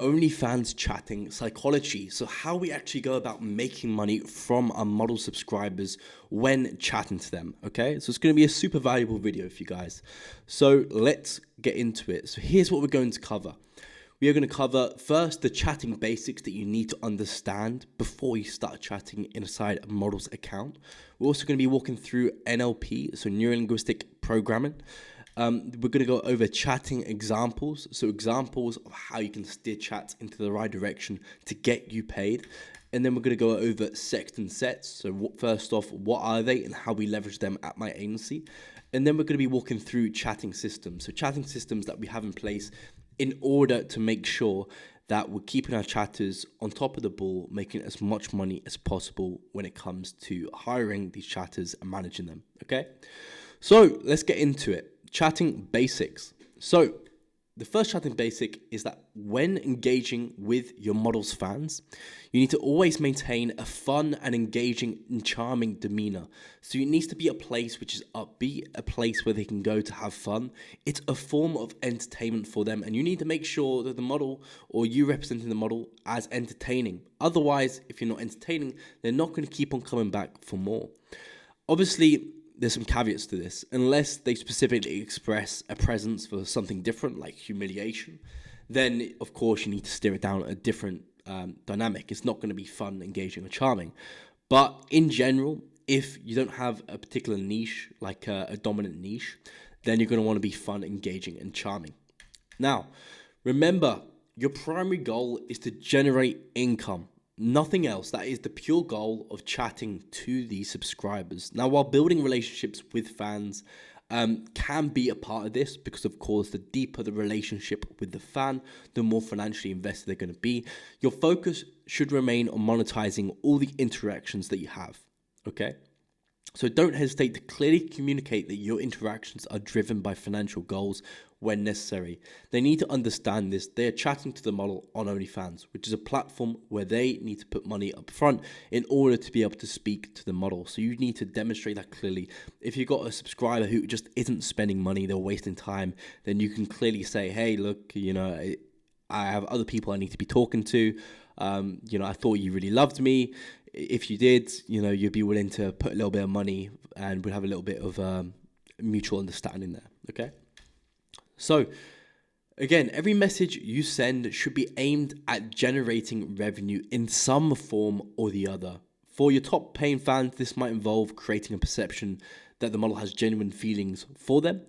OnlyFans chatting psychology. So how we actually go about making money from our model subscribers when chatting to them. Okay, so it's going to be a super valuable video for you guys. So let's get into it. So here's what we're going to cover. We are going to cover first the chatting basics that you need to understand before you start chatting inside a model's account. We're also going to be walking through NLP, so neuro-linguistic programming. We're going to go over chatting examples, so examples of how you can steer chats into the right direction to get you paid. And then we're going to go over sexting sets. So first off, what are they and how we leverage them at my agency? And then we're going to be walking through chatting systems. So chatting systems that we have in place in order to make sure that we're keeping our chatters on top of the ball, making as much money as possible when it comes to hiring these chatters and managing them, okay? So let's get into it. Chatting basics. So the first chatting basic is that when engaging with your model's fans, you need to always maintain a fun and engaging and charming demeanor. So it needs to be a place which is upbeat, a place where they can go to have fun. It's a form of entertainment for them, and you need to make sure that the model or you representing the model as entertaining. Otherwise, if you're not entertaining, they're not going to keep on coming back for more. Obviously, there's some caveats to this. Unless they specifically express a presence for something different, like humiliation, then of course you need to steer it down a different dynamic. It's not going to be fun, engaging, or charming. But in general, if you don't have a particular niche, like a dominant niche, then you're going to want to be fun, engaging, and charming. Now, remember, your primary goal is to generate income. Nothing else. That is the pure goal of chatting to the subscribers. Now, while building relationships with fans can be a part of this, because of course, the deeper the relationship with the fan, the more financially invested they're going to be. Your focus should remain on monetizing all the interactions that you have, okay? So don't hesitate to clearly communicate that your interactions are driven by financial goals when necessary. They need to understand this. They are chatting to the model on OnlyFans, which is a platform where they need to put money up front in order to be able to speak to the model. So you need to demonstrate that clearly. If you've got a subscriber who just isn't spending money, they're wasting time, then you can clearly say, hey, look, I have other people I need to be talking to. I thought you really loved me. If you did, you'd be willing to put a little bit of money and we'd have a little bit of mutual understanding there, okay? So, again, every message you send should be aimed at generating revenue in some form or the other. For your top paying fans, this might involve creating a perception that the model has genuine feelings for them,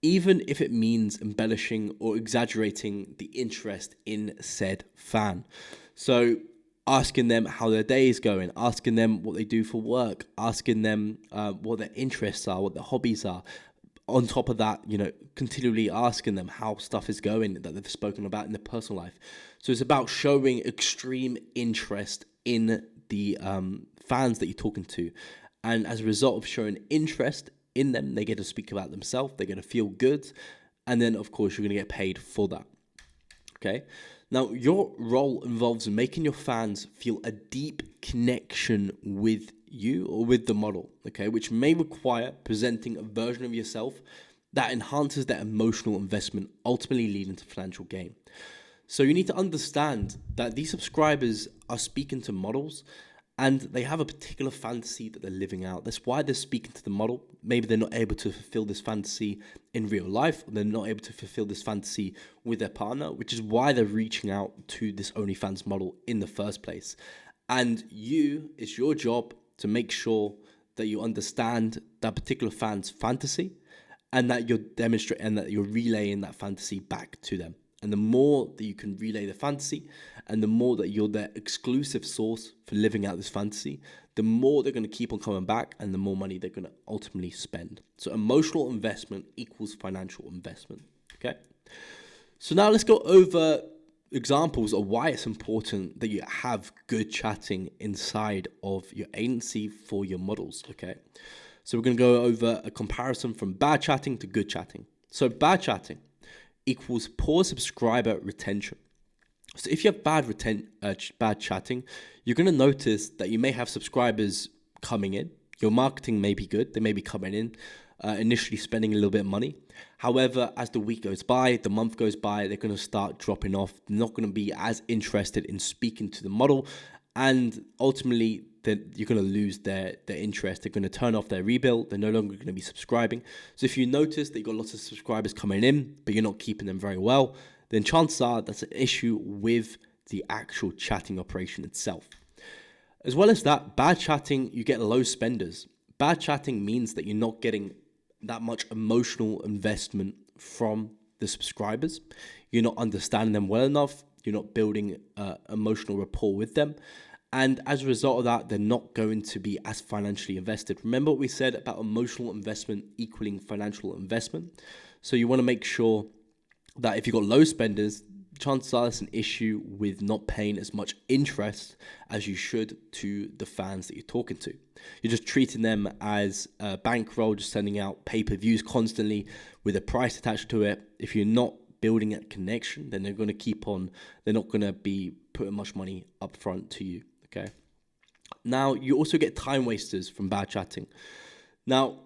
even if it means embellishing or exaggerating the interest in said fan. So, asking them how their day is going, asking them what they do for work, asking them what their interests are, what their hobbies are. On top of that, continually asking them how stuff is going that they've spoken about in their personal life. So it's about showing extreme interest in the fans that you're talking to. And as a result of showing interest in them, they get to speak about themselves, they get to feel good. And then, of course, you're going to get paid for that. Okay? Now, your role involves making your fans feel a deep connection with you or with the model, okay, which may require presenting a version of yourself that enhances their emotional investment, ultimately leading to financial gain. So you need to understand that these subscribers are speaking to models and they have a particular fantasy that they're living out. That's why they're speaking to the model. Maybe they're not able to fulfill this fantasy in real life. Or they're not able to fulfill this fantasy with their partner, which is why they're reaching out to this OnlyFans model in the first place. And it's your job to make sure that you understand that particular fan's fantasy and that you're relaying that fantasy back to them. And the more that you can relay the fantasy and the more that you're their exclusive source for living out this fantasy, the more they're going to keep on coming back and the more money they're going to ultimately spend. So emotional investment equals financial investment. Okay. So now let's go over examples of why it's important that you have good chatting inside of your agency for your models, okay? So we're going to go over a comparison from bad chatting to good chatting. So bad chatting equals poor subscriber retention. So if you have bad chatting, you're going to notice that you may have subscribers coming in. Your marketing may be good. They may be coming in. initially spending a little bit of money. However, as the week goes by, the month goes by, they're going to start dropping off. They're not going to be as interested in speaking to the model, and ultimately then you're going to lose their interest. They're going to turn off their rebuild. They're no longer going to be subscribing. So if you notice that you've got lots of subscribers coming in, but you're not keeping them very well, then chances are that's an issue with the actual chatting operation itself. As well as that, bad chatting, you get low spenders. Bad chatting means that you're not getting that much emotional investment from the subscribers. You're not understanding them well enough. You're not building emotional rapport with them. And as a result of that, they're not going to be as financially invested. Remember what we said about emotional investment equaling financial investment? So you want to make sure that if you've got low spenders, chances are it's an issue with not paying as much interest as you should to the fans that you're talking to. You're just treating them as a bankroll, just sending out pay-per-views constantly with a price attached to it. If you're not building that connection, then they're going to keep on, they're not going to be putting much money up front to you. Okay. Now, you also get time wasters from bad chatting. Now,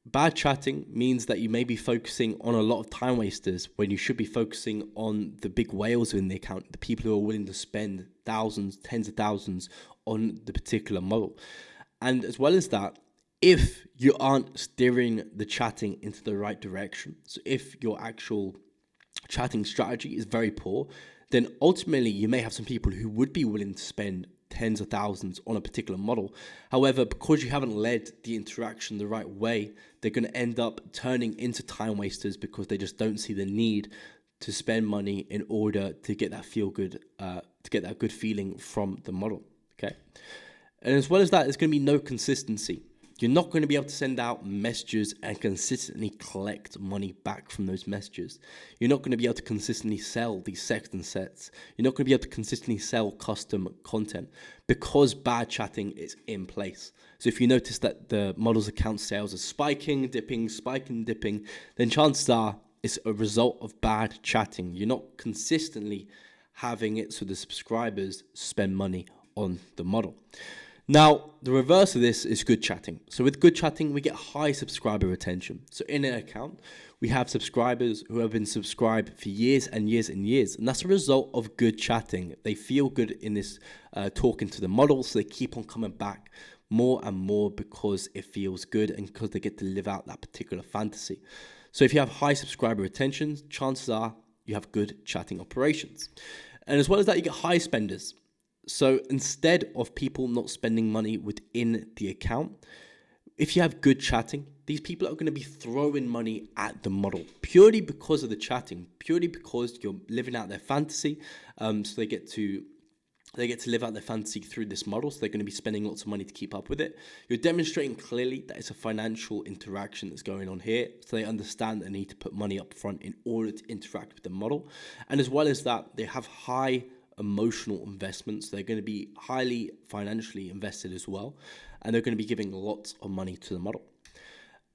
bad chatting means that you may be focusing on a lot of time wasters when you should be focusing on the big whales in the account, the people who are willing to spend thousands, tens of thousands on the particular model. And as well as that, if you aren't steering the chatting into the right direction, so if your actual chatting strategy is very poor, then ultimately you may have some people who would be willing to spend tens of thousands on a particular model. However, because you haven't led the interaction the right way, they're going to end up turning into time wasters because they just don't see the need to spend money in order to get that good feeling from the model. Okay. And as well as that, there's going to be no consistency. You're not going to be able to send out messages and consistently collect money back from those messages. You're not going to be able to consistently sell these sexton sets. You're not going to be able to consistently sell custom content because bad chatting is in place. So if you notice that the model's account sales are spiking, dipping, then chances are it's a result of bad chatting. You're not consistently having it so the subscribers spend money on the model. Now, the reverse of this is good chatting. So with good chatting, we get high subscriber retention. So in an account, we have subscribers who have been subscribed for years and years and years. And that's a result of good chatting. They feel good in this talking to the model, so they keep on coming back more and more because it feels good and because they get to live out that particular fantasy. So if you have high subscriber retention, chances are you have good chatting operations. And as well as that, you get high spenders. So instead of people not spending money within the account, if you have good chatting, these people are going to be throwing money at the model purely because of the chatting, purely because you're living out their fantasy. So they get to live out their fantasy through this model. So they're going to be spending lots of money to keep up with it. You're demonstrating clearly that it's a financial interaction that's going on here. So they understand they need to put money up front in order to interact with the model. And as well as that, they have high emotional investments. They're going to be highly financially invested as well, and they're going to be giving lots of money to the model.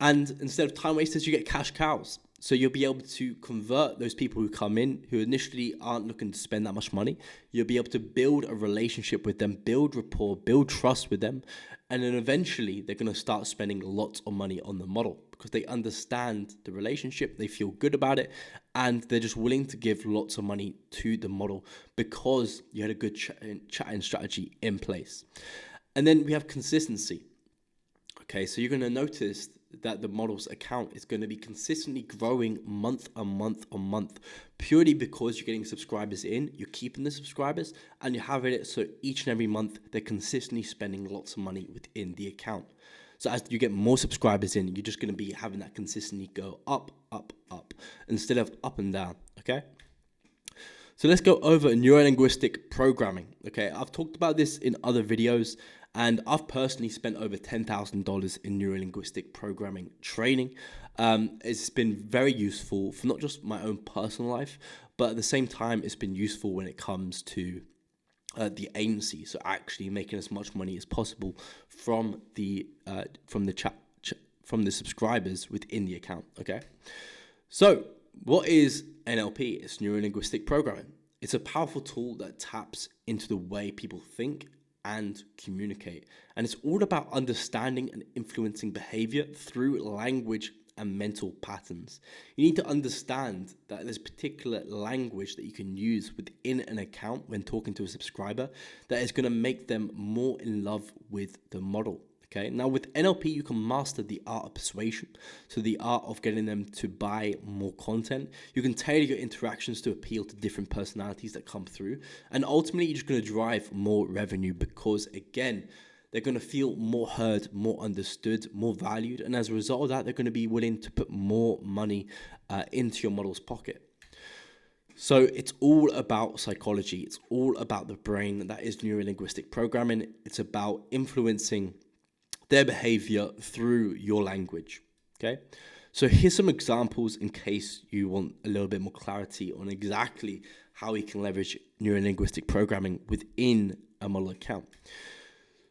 And instead of time wasters, you get cash cows. So you'll be able to convert those people who come in who initially aren't looking to spend that much money. You'll be able to build a relationship with them, build rapport, build trust with them, and then eventually they're going to start spending lots of money on the model because they understand the relationship, they feel good about it, and they're just willing to give lots of money to the model because you had a good chatting strategy in place. And then we have consistency. Okay, so you're going to notice that the model's account is going to be consistently growing month on month purely because you're getting subscribers in, you're keeping the subscribers, and you're having it so each and every month they're consistently spending lots of money within the account. So as you get more subscribers in, you're just going to be having that consistently go up instead of up and down. Okay, so let's go over neurolinguistic programming. Okay, I've talked about this in other videos, and I've personally spent over $10,000 in neurolinguistic programming training. It's been very useful for not just my own personal life, but at the same time, it's been useful when it comes to the agency. So actually making as much money as possible from the subscribers within the account. Okay, so what is NLP? It's neurolinguistic programming. It's a powerful tool that taps into the way people think and communicate. And it's all about understanding and influencing behavior through language and mental patterns. You need to understand that there's particular language that you can use within an account when talking to a subscriber that is going to make them more in love with the model. Okay, now with NLP, you can master the art of persuasion, so the art of getting them to buy more content. You can tailor your interactions to appeal to different personalities that come through, and ultimately you're just going to drive more revenue because, again, they're going to feel more heard, more understood, more valued, and as a result of that, they're going to be willing to put more money into your model's pocket. So it's all about psychology. It's all about the brain. That is neurolinguistic programming. It's about influencing their behavior through your language. Okay, so here's some examples in case you want a little bit more clarity on exactly how we can leverage neurolinguistic programming within a model account.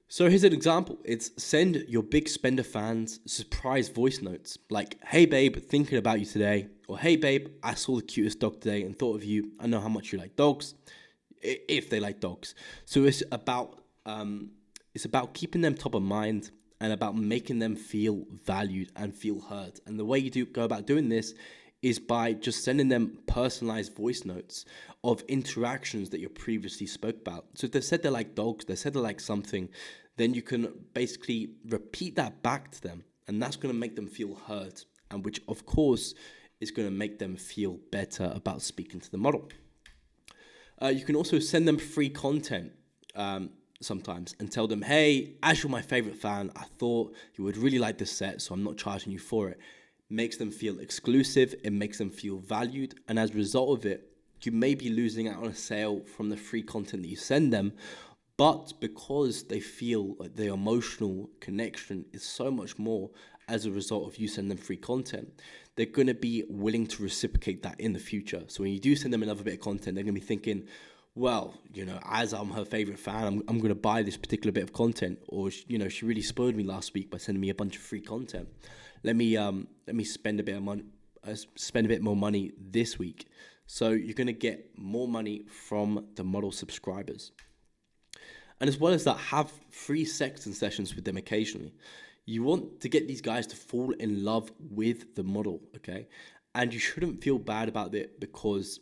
So here's an example. It's send your big spender fans surprise voice notes like, "Hey babe, thinking about you today," or "Hey babe, I saw the cutest dog today and thought of you. I know how much you like dogs," if they like dogs. So it's about keeping them top of mind and about making them feel valued and feel heard. And the way you go about doing this is by just sending them personalized voice notes of interactions that you previously spoke about. So if they said they like dogs, they said they like something, then you can basically repeat that back to them. And that's going to make them feel heard, and which of course is going to make them feel better about speaking to the model. You can also send them free content sometimes and tell them, "Hey, as you're my favorite fan, I thought you would really like this set, so I'm not charging you for it." Makes them feel exclusive, it makes them feel valued, and as a result of it, you may be losing out on a sale from the free content that you send them, but because they feel like the emotional connection is so much more as a result of you sending them free content, they're going to be willing to reciprocate that in the future. So when you do send them another bit of content, they're going to be thinking, well, as I'm her favorite fan, I'm going to buy this particular bit of content, or she really spoiled me last week by sending me a bunch of free content. Let me spend a bit more money this week. So you're going to get more money from the model subscribers. And as well as that, have free sexting sessions with them occasionally. You want to get these guys to fall in love with the model, okay? And you shouldn't feel bad about it because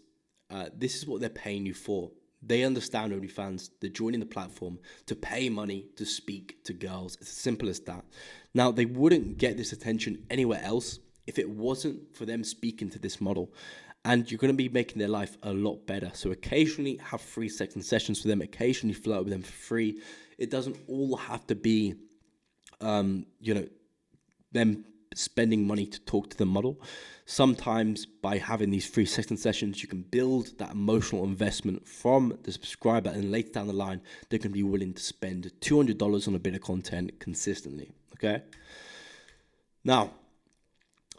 this is what they're paying you for. They understand OnlyFans. They're joining the platform to pay money to speak to girls. It's as simple as that. Now, they wouldn't get this attention anywhere else if it wasn't for them speaking to this model. And you're going to be making their life a lot better. So occasionally have free sexting sessions for them. Occasionally flirt with them for free. It doesn't all have to be, them spending money to talk to the model. Sometimes by having these free sexting sessions, you can build that emotional investment from the subscriber, and later down the line, they can be willing to spend $200 on a bit of content consistently, okay? Now,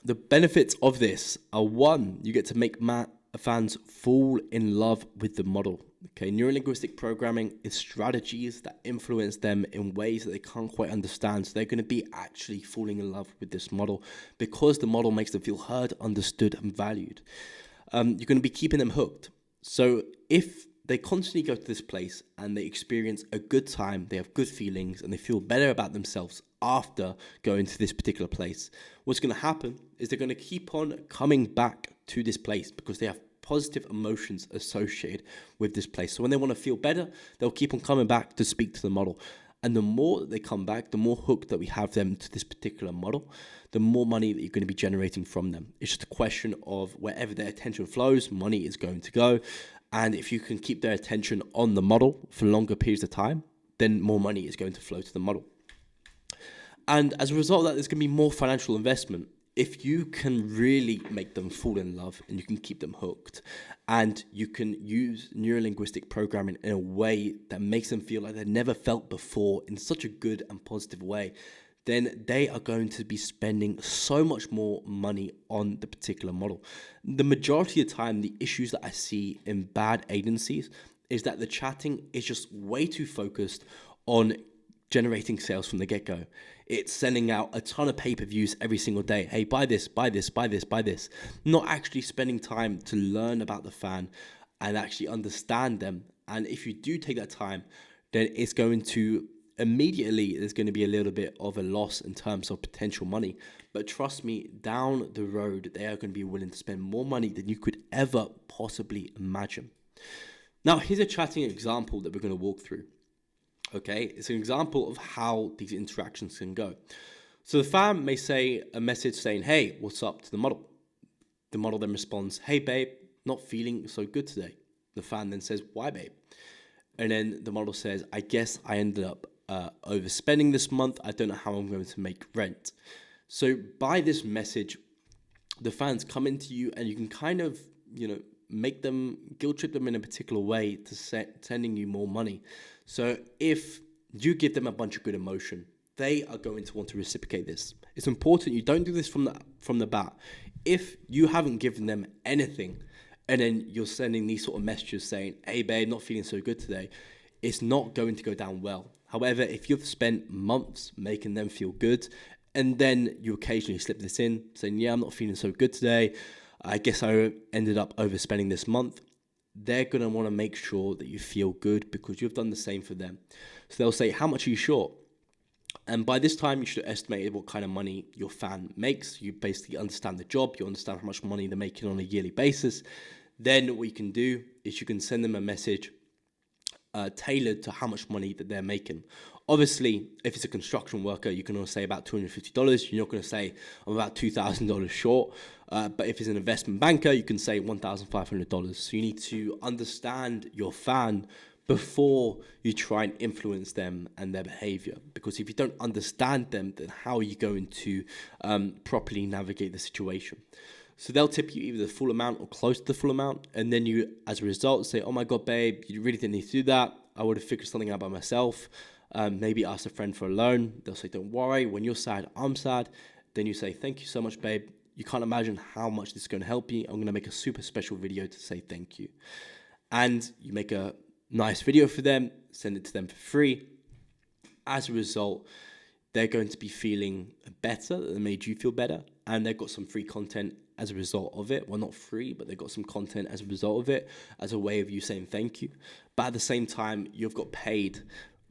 the benefits of this are, one, you get to make fans fall in love with the model. Okay, neurolinguistic programming is strategies that influence them in ways that they can't quite understand. So they're going to be actually falling in love with this model because the model makes them feel heard, understood, and valued. You're going to be keeping them hooked. So if they constantly go to this place and they experience a good time, they have good feelings, and they feel better about themselves after going to this particular place, what's going to happen is they're going to keep on coming back to this place because they have positive emotions associated with this place. So when they want to feel better, they'll keep on coming back to speak to the model. And the more that they come back, the more hooked that we have them to this particular model, the more money that you're going to be generating from them. It's just a question of wherever their attention flows, money is going to go. And if you can keep their attention on the model for longer periods of time, then more money is going to flow to the model. And as a result of that, there's going to be more financial investment. If you can really make them fall in love and you can keep them hooked, and you can use neurolinguistic programming in a way that makes them feel like they've never felt before in such a good and positive way, then they are going to be spending so much more money on the particular model. The majority of the time, the issues that I see in bad agencies is that the chatting is just way too focused on generating sales from the get-go. It's sending out a ton of pay-per-views every single day. Hey, buy this, buy this, buy this, buy this. Not actually spending time to learn about the fan and actually understand them. And if you do take that time, then it's going to immediately there's going to be a little bit of a loss in terms of potential money. But trust me, down the road, they are going to be willing to spend more money than you could ever possibly imagine. Now, here's a chatting example that we're going to walk through. Okay, it's an example of how these interactions can go. So the fan may say a message saying, "Hey, what's up?" to the model. The model then responds, "Hey, babe, not feeling so good today." The fan then says, "Why, babe?" And then the model says, "I guess I ended up overspending this month. I don't know how I'm going to make rent." So by this message, the fans come into you and you can kind of, make them, guilt trip them in a particular way to sending you more money. So if you give them a bunch of good emotion, they are going to want to reciprocate this. It's important you don't do this from the bat. If you haven't given them anything and then you're sending these sort of messages saying, "Hey babe, not feeling so good today," it's not going to go down well. However, if you've spent months making them feel good and then you occasionally slip this in saying, "Yeah, I'm not feeling so good today. I guess I ended up overspending this month," they're going to want to make sure that you feel good because you've done the same for them. So they'll say, "How much are you short?" And by this time, you should have estimated what kind of money your fan makes. You basically understand the job. You understand how much money they're making on a yearly basis. Then what you can do is you can send them a message tailored to how much money that they're making. Obviously, if it's a construction worker, you can only say about $250. You're not going to say, "I'm about $2,000 short." But if it's an investment banker, you can say $1,500. So you need to understand your fan before you try and influence them and their behavior. Because if you don't understand them, then how are you going to properly navigate the situation? So they'll tip you either the full amount or close to the full amount. And then you, as a result, say, "Oh my God, babe, you really didn't need to do that. I would have figured something out by myself." Maybe ask a friend for a loan. They'll say, "Don't worry. When you're sad, I'm sad." Then you say, "Thank you so much, babe. You can't imagine how much this is going to help you. I'm going to make a super special video to say thank you." And you make a nice video for them, send it to them for free. As a result, they're going to be feeling better. They made you feel better. And they've got some free content as a result of it. Well, not free, but they've got some content as a result of it, as a way of you saying thank you. But at the same time, you've got paid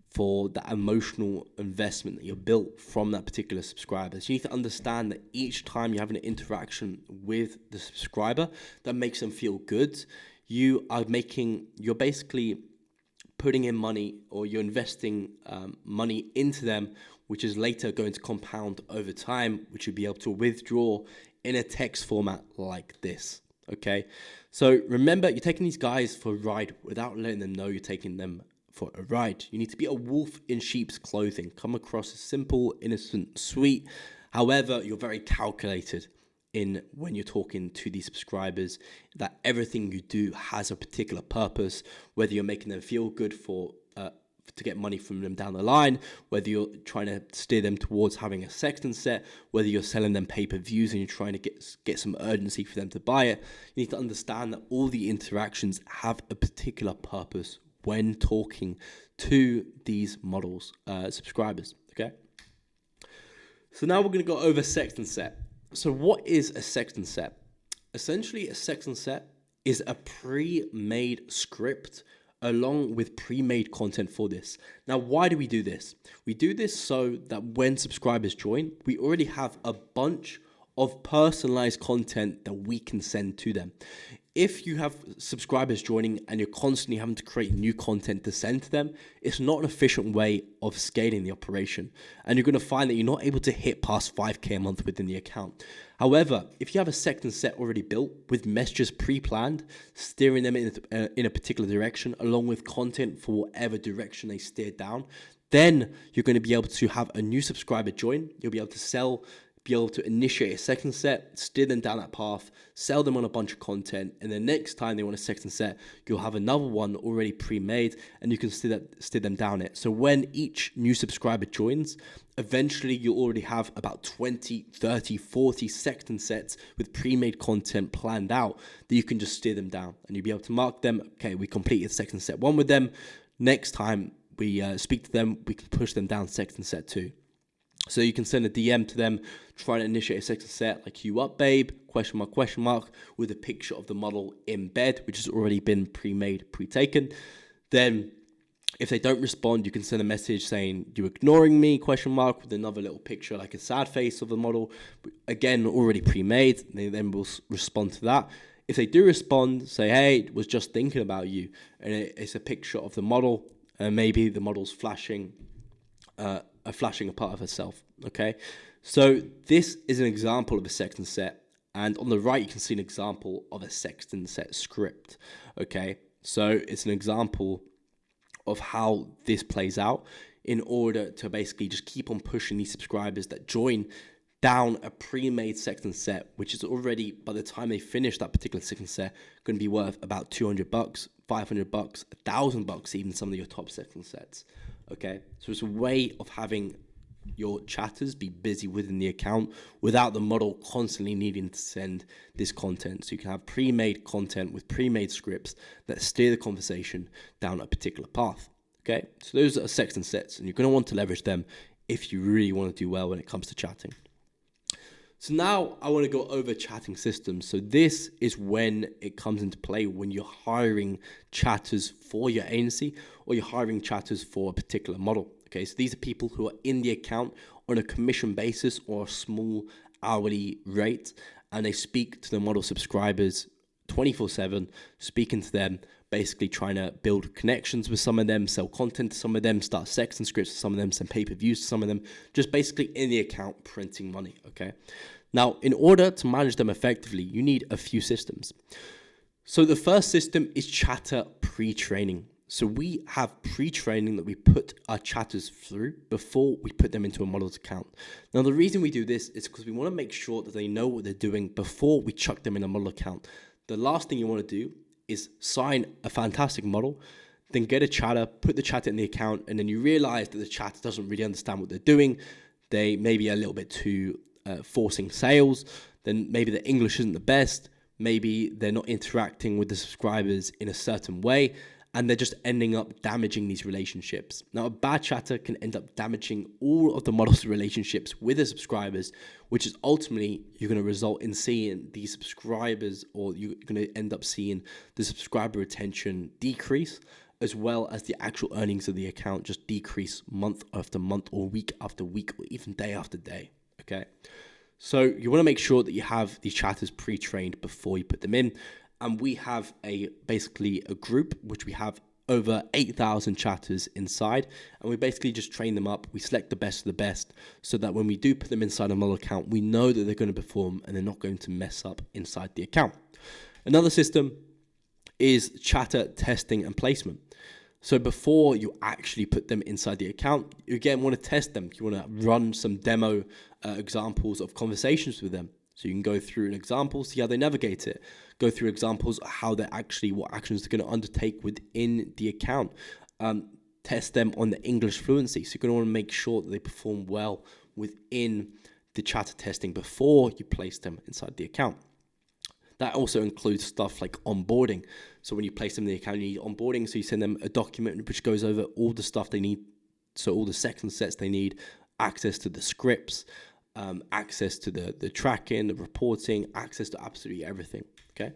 for that emotional investment that you built from that particular subscriber. So you need to understand that each time you have an interaction with the subscriber that makes them feel good, you're basically putting in money, or you're investing money into them, which is later going to compound over time, which you'll be able to withdraw in a text format like this. Okay, so remember, you're taking these guys for a ride without letting them know you're taking them for a ride. You need to be a wolf in sheep's clothing. Come across as simple, innocent, sweet. However, you're very calculated in when you're talking to these subscribers, that everything you do has a particular purpose, whether you're making them feel good to get money from them down the line, whether you're trying to steer them towards having a sextant set, whether you're selling them pay-per-views and you're trying to get some urgency for them to buy it. You need to understand that all the interactions have a particular purpose when talking to these models, subscribers, okay? So now we're going to go over sextant set. So what is a sextant set? Essentially, a sextant set is a pre-made script along with pre-made content for this. Now, why do we do this? We do this so that when subscribers join, we already have a bunch of personalized content that we can send to them. If you have subscribers joining and you're constantly having to create new content to send to them, it's not an efficient way of scaling the operation. And you're going to find that you're not able to hit past 5K a month within the account. However, if you have a sextant set already built with messages pre-planned, steering them in a particular direction, along with content for whatever direction they steer down, then you're going to be able to have a new subscriber join. You'll be able to be able to initiate a sextant set, steer them down that path, sell them on a bunch of content, and the next time they want a sextant set, you'll have another one already pre-made, and you can steer them down it. So when each new subscriber joins, eventually you'll already have about 20, 30, 40 sextant sets with pre-made content planned out that you can just steer them down, and you'll be able to mark them. Okay, we completed sextant set 1 with them. Next time we speak to them, we can push them down sextant set 2. So you can send a DM to them, try to initiate a sextant set like "You up, babe?" question mark, with a picture of the model in bed, which has already been pre-made, pre-taken. Then If they don't respond, you can send a message saying, "You ignoring me?" question mark, with another little picture like a sad face of the model. Again, already pre-made. They then will respond to that. If they do respond, say, "Hey, was just thinking about you," and it's a picture of the model, and maybe the model's flashing a part of herself. Okay, so this is an example of a sexting set, and on the right you can see an example of a sexting set script. Okay, so it's an example of how this plays out in order to basically just keep on pushing these subscribers that join down a pre-made sexting set, which is already, by the time they finish that particular sexting set, going to be worth about $200, $500, $1,000, even some of your top sexting sets. Okay, so it's a way of having your chatters be busy within the account without the model constantly needing to send this content. So you can have pre-made content with pre-made scripts that steer the conversation down a particular path. Okay, so those are sexting sets, and you're going to want to leverage them if you really want to do well when it comes to chatting. So now I want to go over chatting systems. So this is when it comes into play when you're hiring chatters for your agency or you're hiring chatters for a particular model. Okay, so these are people who are in the account on a commission basis or a small hourly rate, and they speak to the model subscribers 24/7, speaking to them, basically trying to build connections with some of them, sell content to some of them, start sexting scripts to some of them, send pay-per-views to some of them, just basically in the account printing money. Okay, now in order to manage them effectively, you need a few systems. So the first system is chatter pre-training. So we have pre-training that we put our chatters through before we put them into a model's account. Now, the reason we do this is because we want to make sure that they know what they're doing before we chuck them in a model account. The last thing you want to do is sign a fantastic model, then get a chatter, put the chatter in the account, and then you realize that the chatter doesn't really understand what they're doing. They may be a little bit too forcing sales. Then maybe the English isn't the best. Maybe they're not interacting with the subscribers in a certain way, and they're just ending up damaging these relationships. Now, a bad chatter can end up damaging all of the model's relationships with the subscribers, which is ultimately you're going to result in seeing these subscribers, or you're going to end up seeing the subscriber retention decrease, as well as the actual earnings of the account just decrease month after month, or week after week, or even day after day. Okay, so you want to make sure that you have these chatters pre-trained before you put them in. And we have basically a group which we have over 8,000 chatters inside, and we basically just train them up. We select the best of the best so that when we do put them inside a model account, we know that they're going to perform and they're not going to mess up inside the account. Another system is chatter testing and placement. So before you actually put them inside the account, you again want to test them. You want to run some demo examples of conversations with them. So you can go through an example, see how they navigate it. Go through examples of how they're actually, what actions they're going to undertake within the account. Test them on the English fluency. So you're going to want to make sure that they perform well within the chatter testing before you place them inside the account. That also includes stuff like onboarding. So when you place them in the account, you need onboarding. So you send them a document which goes over all the stuff they need. So all the sexting sets they need, access to the scripts, access to the tracking, the reporting, access to absolutely everything. Okay,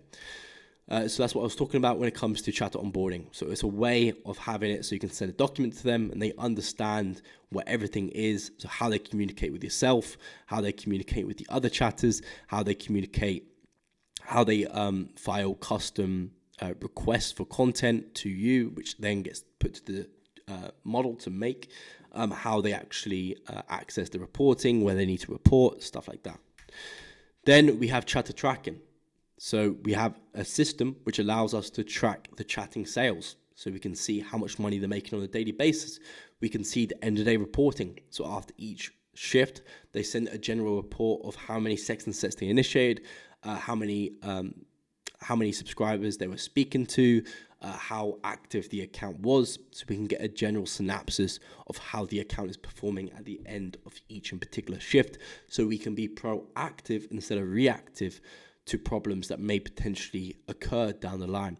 so that's what I was talking about when it comes to chatter onboarding. So it's a way of having it so you can send a document to them and they understand what everything is. So how they communicate with yourself, how they communicate with the other chatters, how they communicate, how they file custom requests for content to you, which then gets put to the model to make, how they actually access the reporting, where they need to report, stuff like that. Then we have chatter tracking. So we have a system which allows us to track the chatting sales. So we can see how much money they're making on a daily basis. We can see the end of day reporting. So after each shift, they send a general report of how many sexting sets they initiated, how many subscribers they were speaking to, how active the account was, so we can get a general synopsis of how the account is performing at the end of each in particular shift, so we can be proactive instead of reactive to problems that may potentially occur down the line.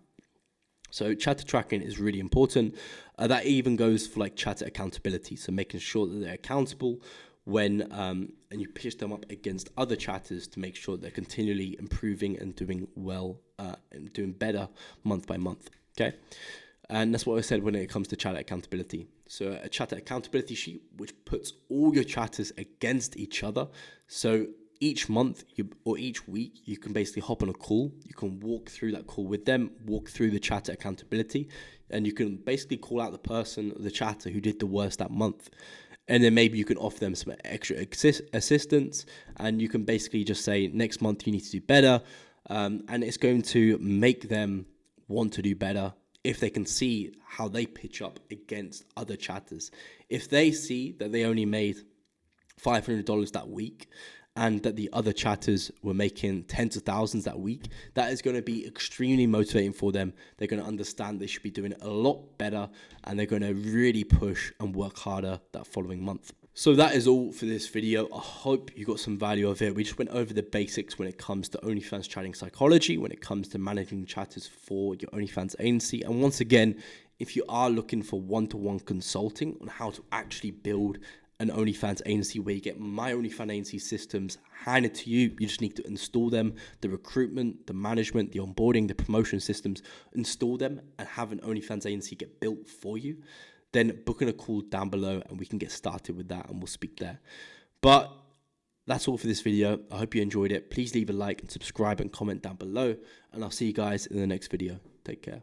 So chatter tracking is really important. That even goes for like chatter accountability, so making sure that they're accountable when and you pitch them up against other chatters to make sure they're continually improving and doing well and doing better month by month. Okay, And that's what I said when it comes to chatter accountability. So a chatter accountability sheet, which puts all your chatters against each other. So each month or each week, you can basically hop on a call. You can walk through that call with them, walk through the chatter accountability, and you can basically call out the person, the chatter who did the worst that month. And then maybe you can offer them some extra assistance, and you can basically just say, next month you need to do better. And it's going to make them want to do better if they can see how they pitch up against other chatters. If they see that they only made $500 that week and that the other chatters were making tens of thousands that week, that is going to be extremely motivating for them. They're going to understand they should be doing a lot better, and they're going to really push and work harder that following month. So that is all for this video. I hope you got some value of it. We just went over the basics when it comes to OnlyFans chatting psychology, when it comes to managing chatters for your OnlyFans agency. And once again, if you are looking for one-to-one consulting on how to actually build an OnlyFans agency where you get my OnlyFans agency systems handed to you, you just need to install them, the recruitment, the management, the onboarding, the promotion systems, install them and have an OnlyFans agency get built for you, then book in a call down below and we can get started with that and we'll speak there. But that's all for this video. I hope you enjoyed it. Please leave a like and subscribe and comment down below, and I'll see you guys in the next video. Take care.